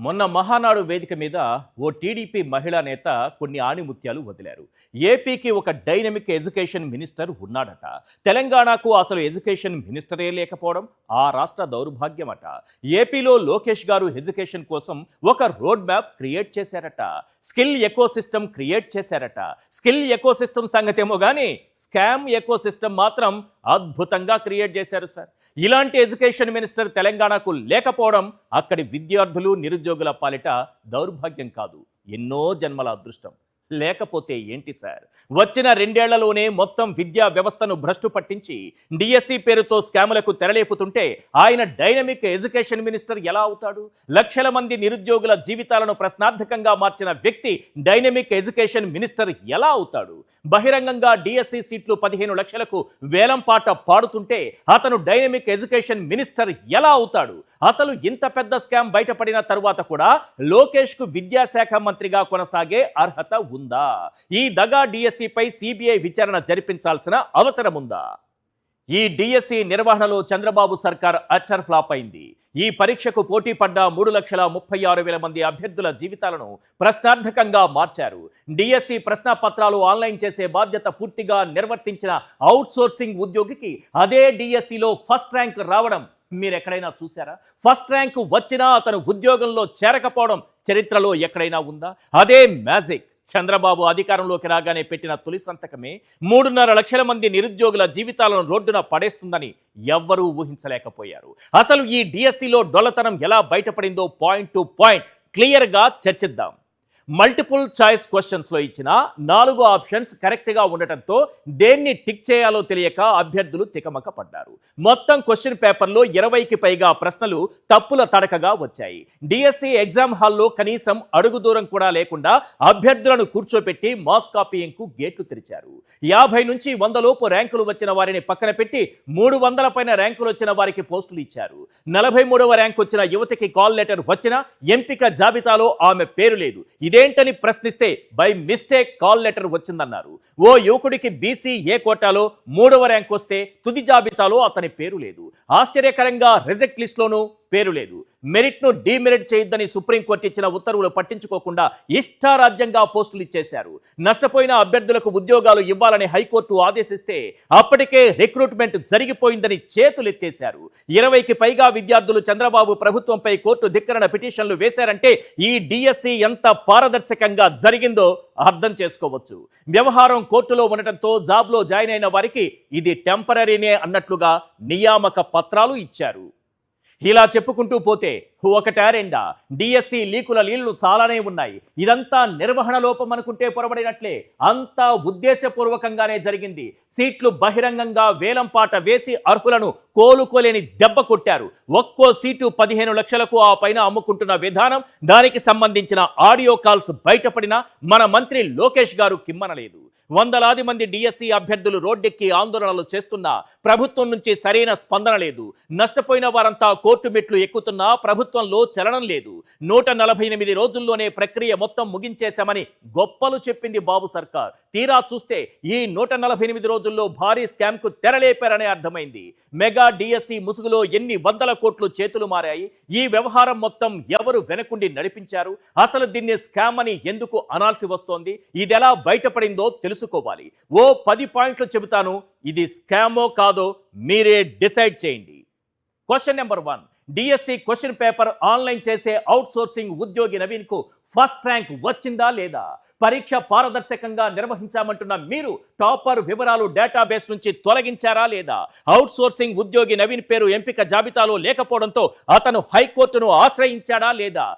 మొన్న మహానాడు వేదిక మీద ఓ టీడీపీ మహిళా నేత కొన్ని ఆణిముత్యాలు వదిలారు. ఏపీకి ఒక డైనమిక్ ఎడ్యుకేషన్ మినిస్టర్ ఉన్నాడట. తెలంగాణకు అసలు ఎడ్యుకేషన్ మినిస్టరే లేకపోవడం ఆ రాష్ట్ర దౌర్భాగ్యమట. ఏపీలో లోకేష్ గారు ఎడ్యుకేషన్ కోసం ఒక రోడ్ మ్యాప్ క్రియేట్ చేశారట. స్కిల్ ఎకోసిస్టమ్ క్రియేట్ చేశారట. స్కిల్ ఎకోసిస్టమ్ సంగతి ఏమో కానీ స్కామ్ ఎకోసిస్టమ్ మాత్రం అద్భుతంగా క్రియేట్ చేశారు సార్. ఇలాంటి ఎడ్యుకేషన్ మినిస్టర్ తెలంగాణకు లేకపోవడం అక్కడి విద్యార్థులు నిరుద్యోగుల పాలిట దౌర్భాగ్యం కాదు, ఎన్నో జన్మల అదృష్టం. లేకపోతే ఏంటి సార్, వచ్చిన 2 ఏళ్లలోనే మొత్తం విద్యా వ్యవస్థను భ్రష్టు పట్టించి డిఎస్సి పేరుతో స్కాములకు తెరలేపుతుంటే ఆయన డైనమిక్ ఎడ్యుకేషన్ మినిస్టర్ ఎలా అవుతాడు? లక్షల మంది నిరుద్యోగుల జీవితాలను ప్రశ్నార్థకంగా మార్చిన వ్యక్తి డైనమిక్ ఎడ్యుకేషన్ మినిస్టర్ ఎలా అవుతాడు? బహిరంగంగా డిఎస్సి సీట్లు 15 లక్షలకు వేలంపాట పాడుతుంటే అతను డైనమిక్ ఎడ్యుకేషన్ మినిస్టర్ ఎలా అవుతాడు? అసలు ఇంత పెద్ద స్కామ్ బయటపడిన తరువాత కూడా లోకేష్ కు విద్యాశాఖ మంత్రిగా కొనసాగే అర్హత ఉందా? ఈ దగా డిఎస్సి పై సిబిఐ విచారణ జరిపించాల్సిన అవసరం ఉందా? ఈ డిఎస్సి నిర్వహణలో చంద్రబాబు సర్కార్ అట్టర్ ఫ్లాప్ అయింది. ఈ పరీక్షకు పోటీ పడ్డ 3,36,000 మంది అభ్యర్థుల జీవితాలను ప్రశ్నార్థకంగా మార్చారు. డిఎస్సి ప్రశ్నపత్రాలు ఆన్లైన్ చేసే బాధ్యత పూర్తిగా నిర్వర్తించిన అవుట్ సోర్సింగ్ ఉద్యోగికి అదే డిఎస్సిలో ఫస్ట్ ర్యాంక్ రావడం మీరు ఎక్కడైనా చూసారా? ఫస్ట్ ర్యాంకు వచ్చినా అతను ఉద్యోగంలో చేరకపోవడం చరిత్రలో ఎక్కడైనా ఉందా? అదే మ్యాజిక్ చంద్రబాబు అధికారంలోకి రాగానే పెట్టిన తొలి సంతకమే 3.5 లక్షల మంది నిరుద్యోగుల జీవితాలను రోడ్డున పడేస్తుందని ఎవ్వరూ ఊహించలేకపోయారు. అసలు ఈ డిఎస్సిలో డొల్లతనం ఎలా బయటపడిందో పాయింట్ టు పాయింట్ క్లియర్గా చర్చిద్దాం. మల్టిపుల్ చాయిస్ క్వశ్చన్స్లో ఇచ్చిన 4 ఆప్షన్స్ కరెక్ట్గా ఉండటంతో దేన్ని టిక్ చేయాలో తెలియక అభ్యర్థులు తికమక పడ్డారు. మొత్తం క్వశ్చన్ పేపర్లో 20కి పైగా ప్రశ్నలు తప్పుల తడకగా వచ్చాయి. డిఎస్సి ఎగ్జామ్ హాల్లో కనీసం అడుగు దూరం కూడా లేకుండా అభ్యర్థులను కూర్చోపెట్టి మాస్ కాపీయింగ్కు గేట్లు తెరిచారు. 50 నుంచి 100 లోపు ర్యాంకులు వచ్చిన వారిని పక్కన పెట్టి 300 పైన ర్యాంకులు వచ్చిన వారికి పోస్టులు ఇచ్చారు. 43వ ర్యాంక్ వచ్చిన యువతికి కాల్ లెటర్ వచ్చినా ఎంపిక జాబితాలో ఆమె పేరు లేదు. ఇదేంటని ప్రశ్నిస్తే బై మిస్టేక్ కాల్ లెటర్ వచ్చిందన్నారు. ఓ యువకుడికి బీసీ ఏ కోటాలో 3వ ర్యాంక్ వస్తే తుది జాబితాలో అతని పేరు లేదు. ఆశ్చర్యకరంగా రిజెక్ట్ లిస్ట్లోనూ పేరు లేదు. మెరిట్ను డీమెరిట్ చేయొద్దని సుప్రీంకోర్టు ఇచ్చిన ఉత్తర్వులు పట్టించుకోకుండా ఇష్టారాజ్యంగా పోస్టులు ఇచ్చేశారు. నష్టపోయిన అభ్యర్థులకు ఉద్యోగాలు ఇవ్వాలని హైకోర్టు ఆదేశిస్తే అప్పటికే రిక్రూట్మెంట్ జరిగిపోయిందని చేతులెత్తేశారు. 20కి పైగా విద్యార్థులు చంద్రబాబు ప్రభుత్వంపై కోర్టు ధిక్కరణ పిటిషన్లు వేశారంటే ఈ డిఎస్సి ఎంత పారదర్శకంగా జరిగిందో అర్థం చేసుకోవచ్చు. వ్యవహారం కోర్టులో ఉండటంతో జాబ్లో జాయిన్ అయిన వారికి ఇది టెంపరరీనే అన్నట్లుగా నియామక పత్రాలు ఇచ్చారు. ఇలా చెప్పుకుంటూ పోతే ఒకటా రెండా డిఎస్సి లీకుల లీళ్లు చాలానే ఉన్నాయి. ఇదంతా నిర్వహణ లోపం అనుకుంటే పొరబడినట్లే. అంతా ఉద్దేశపూర్వకంగానే జరిగింది. సీట్లు బహిరంగంగా వేలంపాట వేసి అర్హులను కోలుకోలేని దెబ్బ కొట్టారు. ఒక్కో సీటు 15 లక్షలకు ఆ పైన అమ్ముకుంటున్న విధానం, దానికి సంబంధించిన ఆడియో కాల్స్ బయటపడినా మన మంత్రి లోకేష్ గారు కిమ్మనలేదు. వందలాది మంది డిఎస్సి అభ్యర్థులు రోడ్డెక్కి ఆందోళనలు చేస్తున్నా ప్రభుత్వం నుంచి సరైన స్పందన లేదు. నష్టపోయిన వారంతా కోర్టు మెట్లు ఎక్కుతున్నా ప్రభుత్వంలో చలనం లేదు. 148 రోజుల్లోనే ప్రక్రియ మొత్తం ముగించేశామని గొప్పలు చెప్పింది బాబు సర్కార్. తీరా చూస్తే ఈ 148 రోజుల్లో భారీ స్కామ్ కు తెరలేపారనే అర్థమైంది. మెగా డిఎస్సి ముసుగులో ఎన్ని వందల కోట్లు చేతులు మారాయి? ఈ వ్యవహారం మొత్తం ఎవరు వెనకుండి నడిపించారు? అసలు దీన్ని స్కామ్ అని ఎందుకు అనాల్సి వస్తోంది? ఇది ఎలా బయటపడిందో తెలుసుకోవాలి. ఓ 10 పాయింట్లు చెబుతాను. ఇది స్కామో కాదో మీరే డిసైడ్ చేయండి. Question number 1, DSC question paper online చేసే అవుట్ సోర్సింగ్ ఉద్యోగి నవీన్ కు ఫస్ట్ ర్యాంక్ వచ్చిందా లేదా? పరీక్ష పారదర్శకంగా నిర్వహించామంటున్న మీరు టాపర్ వివరాలు డేటాబేస్ నుంచి తొలగించారా లేదా? అవుట్ సోర్సింగ్ ఉద్యోగి నవీన్ పేరు ఎంపిక జాబితాలో లేకపోవడంతో అతను హైకోర్టును ఆశ్రయించాడా లేదా?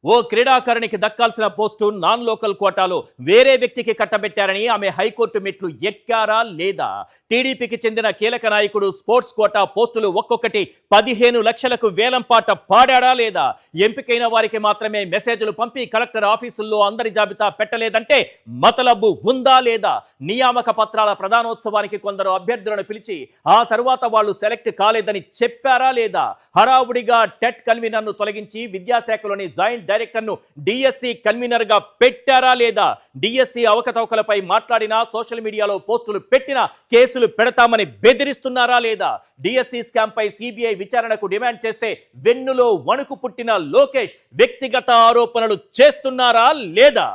ఓ క్రీడాకారునికి దక్కాల్సిన పోస్టు నాన్ లోకల్ కోటాలో వేరే వ్యక్తికి కట్టబెట్టారని ఆమె హైకోర్టు మెట్లు ఎక్కారా లేదా? టీడీపీకి చెందిన కీలక నాయకుడు స్పోర్ట్స్ కోటా పోస్టులు ఒక్కొక్కటి 15 లక్షలకు వేలంపాట పాడాడా లేదా? ఎంపికైన వారికి మాత్రమే మెసేజ్లు పంపి కలెక్టర్ ఆఫీసుల్లో అందరి జాబితా పెట్టలేదంటే మతలబు ఉందా లేదా? నియామక పత్రాల ప్రధానోత్సవానికి కొందరు అభ్యర్థులను పిలిచి ఆ తరువాత వాళ్ళు సెలెక్ట్ కాలేదని చెప్పారా లేదా? హడావుడిగా టెట్ కన్వీనర్ను తొలగించి విద్యాశాఖలోని జాయింట్ డైరెక్టర్ను డిఎస్సి కన్వీనర్ గా పెట్టారా లేదా? డిఎస్సి అవకతవకలపై మాట్లాడినా, సోషల్ మీడియాలో పోస్టులు పెట్టినా కేసులు పెడతామని బెదిరిస్తున్నారా లేదా? డిఎస్సి స్కామ్ పై సిబిఐ విచారణకు డిమాండ్ చేస్తే వెన్నులో వణుకు పుట్టిన లోకేష్ వ్యక్తిగత ఆరోపణలు చేస్తున్నారా లేదా?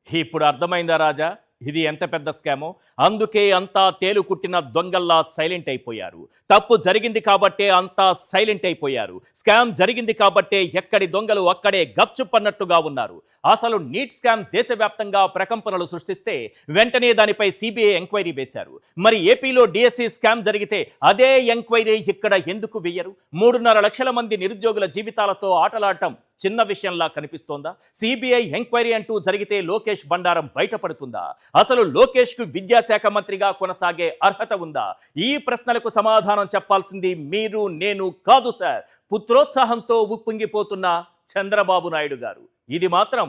ఇప్పుడు అర్థమైందా రాజా ఇది ఎంత పెద్ద స్కామో? అందుకే అంతా తేలుకుట్టిన దొంగల్లా సైలెంట్ అయిపోయారు. తప్పు జరిగింది కాబట్టే అంతా సైలెంట్ అయిపోయారు. స్కామ్ జరిగింది కాబట్టే ఎక్కడి దొంగలు అక్కడే గప్చుప్పన్నట్టుగా ఉన్నారు. అసలు నీట్ స్కామ్ దేశవ్యాప్తంగా ప్రకంపనలు సృష్టిస్తే వెంటనే దానిపై సిబిఐ ఎంక్వైరీ వేశారు. మరి ఏపీలో డిఎస్సి స్కామ్ జరిగితే అదే ఎంక్వైరీ ఇక్కడ ఎందుకు వేయరు? 3.5 లక్షల మంది నిరుద్యోగుల జీవితాలతో ఆటలాడటం చిన్న విషయంలా కనిపిస్తోందా? సిబిఐ ఎంక్వైరీ అంటూ జరిగితే లోకేష్ బండారం బయటపడుతుందా? అసలు లోకేష్ కు విద్యాశాఖ మంత్రిగా కొనసాగే అర్హత ఉందా? ఈ ప్రశ్నలకు సమాధానం చెప్పాల్సింది మీరు, నేను కాదు సార్. పుత్రోత్సాహంతో ఉప్పొంగిపోతున్న చంద్రబాబు నాయుడు గారు. ఇది మాత్రం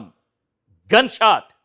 గన్ షాట్.